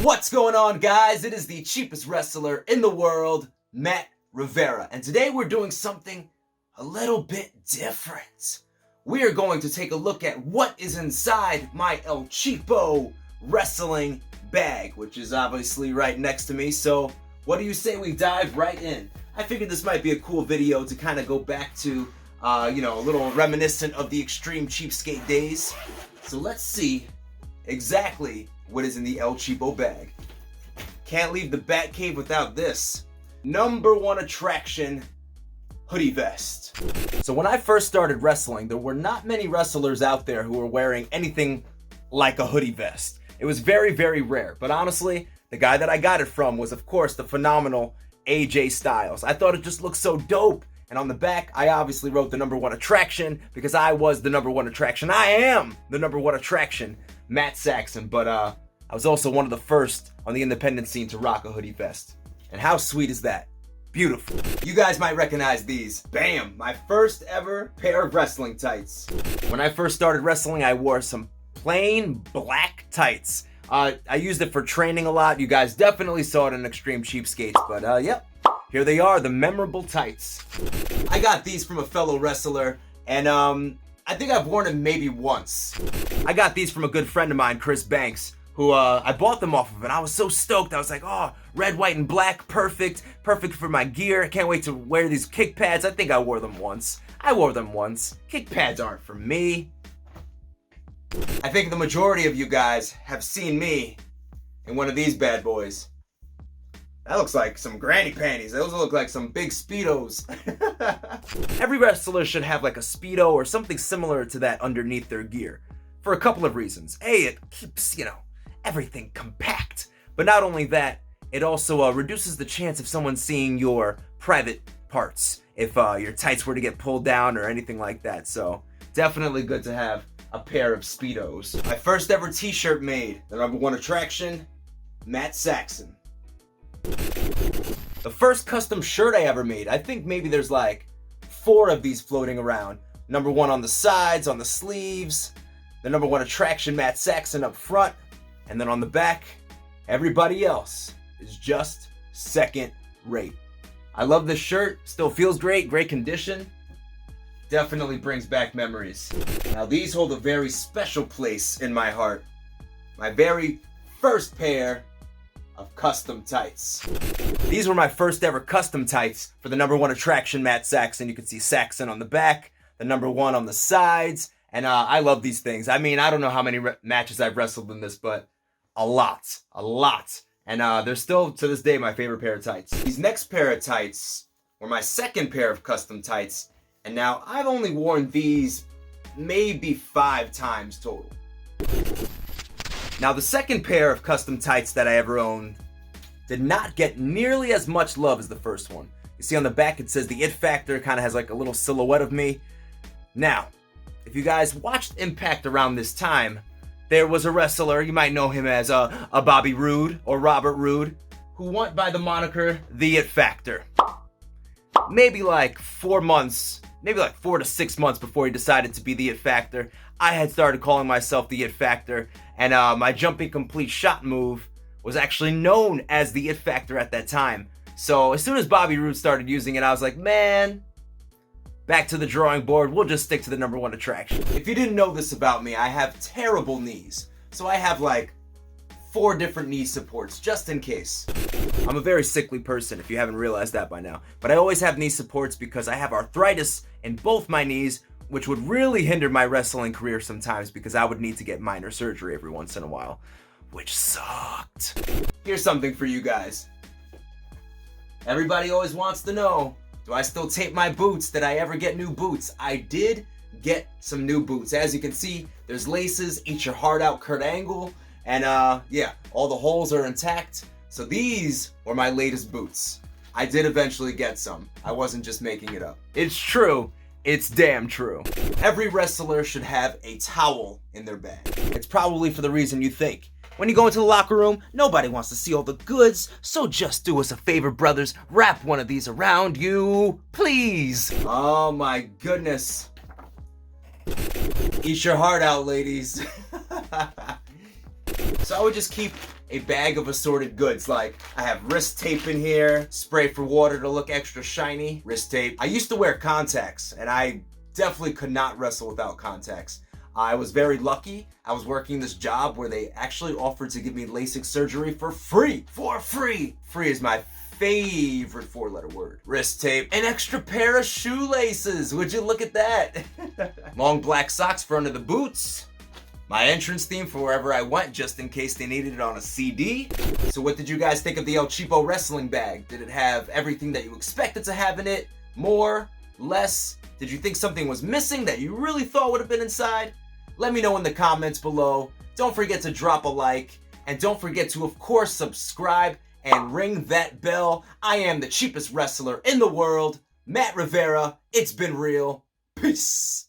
What's going on, guys? It is the cheapest wrestler in the world, Matt Rivera, and today we're doing something a little bit different. We are going to take a look at what is inside my El Cheapo wrestling bag, which is obviously right next to me. So what do you say we dive right in? I figured this might be a cool video to kind of go back to, a little reminiscent of the extreme cheapskate days. So let's see exactly what is in the El Cheapo bag. Can't leave the Batcave without this. Number one attraction, Hoodie Vest. So when I first started wrestling, there were not many wrestlers out there who were wearing anything like a hoodie vest. It was very, very rare. But honestly, the guy that I got it from was, of course, the phenomenal AJ Styles. I thought it just looked so dope. And on the back, I obviously wrote the number one attraction because I was the number one attraction. I am the number one attraction, Matt Saxon. But I was also one of the first on the independent scene to rock a hoodie vest. And how sweet is that? Beautiful. You guys might recognize these. Bam! My first ever pair of wrestling tights. When I first started wrestling, I wore some plain black tights. I used it for training a lot. You guys definitely saw it in Extreme Cheapskates. But yep, here they are, the memorable tights. I got these from a fellow wrestler, and I think I've worn them maybe once. I got these from a good friend of mine, Chris Banks, who I bought them off of, and I was so stoked. I was like, oh, red, white, and black, perfect for my gear. I can't wait to wear these kick pads. I think I wore them once. Kick pads aren't for me. I think the majority of you guys have seen me in one of these bad boys. That looks like some granny panties. Those look like some big Speedos. Every wrestler should have like a Speedo or something similar to that underneath their gear. For a couple of reasons. A, it keeps, everything compact. But not only that, it also reduces the chance of someone seeing your private parts if your tights were to get pulled down or anything like that. So definitely good to have a pair of Speedos. My first ever t-shirt made, the number one attraction, Matt Saxon. The first custom shirt I ever made, I think maybe there's like 4 of these floating around. Number one on the sides, on the sleeves, the number one attraction, Matt Saxon, up front, and then on the back, everybody else is just second rate. I love this shirt, still feels great condition. Definitely brings back memories. Now these hold a very special place in my heart. My very first pair of custom tights. These were my first ever custom tights for the number one attraction, Matt Saxon. You can see Saxon on the back, the number one on the sides, and I love these things. I mean, I don't know how many matches I've wrestled in this, but a lot. And they're still, to this day, my favorite pair of tights. These next pair of tights were my second pair of custom tights, and now I've only worn these maybe 5 times total. Now the second pair of custom tights that I ever owned did not get nearly as much love as the first one. You see on the back it says the It Factor, kind of has like a little silhouette of me. Now, if you guys watched Impact around this time, there was a wrestler, you might know him as a Bobby Roode or Robert Roode, who went by the moniker the It Factor. Maybe like 4 to 6 months before he decided to be the It Factor, I had started calling myself the It Factor, and my jumping complete shot move was actually known as the It Factor at that time. So as soon as Bobby Roode started using it, I was like, man, back to the drawing board, we'll just stick to the number one attraction. If you didn't know this about me, I have terrible knees. So I have like 4 different knee supports, just in case. I'm a very sickly person, if you haven't realized that by now. But I always have knee supports because I have arthritis in both my knees, which would really hinder my wrestling career sometimes because I would need to get minor surgery every once in a while, which sucked. Here's something for you guys. Everybody always wants to know, do I still tape my boots? Did I ever get new boots? I did get some new boots. As you can see, there's laces, Eat Your Heart Out Kurt Angle, and yeah, all the holes are intact. So these were my latest boots. I did eventually get some. I wasn't just making it up. It's true. It's damn true. Every wrestler should have a towel in their bag. It's probably for the reason you think. When you go into the locker room, nobody wants to see all the goods, so just do us a favor, brothers. Wrap one of these around you, please. Oh my goodness. Eat your heart out, ladies. So I would just keep a bag of assorted goods. Like, I have wrist tape in here, spray for water to look extra shiny, wrist tape. I used to wear contacts, and I definitely could not wrestle without contacts. I was very lucky. I was working this job where they actually offered to give me LASIK surgery for free. For free! Free is my favorite four-letter word. Wrist tape, an extra pair of shoelaces. Would you look at that? Long black socks for under the boots. My entrance theme for wherever I went, just in case they needed it on a CD. So what did you guys think of the El Cheapo wrestling bag? Did it have everything that you expected to have in it? More? Less? Did you think something was missing that you really thought would have been inside? Let me know in the comments below. Don't forget to drop a like. And don't forget to, of course, subscribe and ring that bell. I am the cheapest wrestler in the world, Matt Rivera. It's been real. Peace.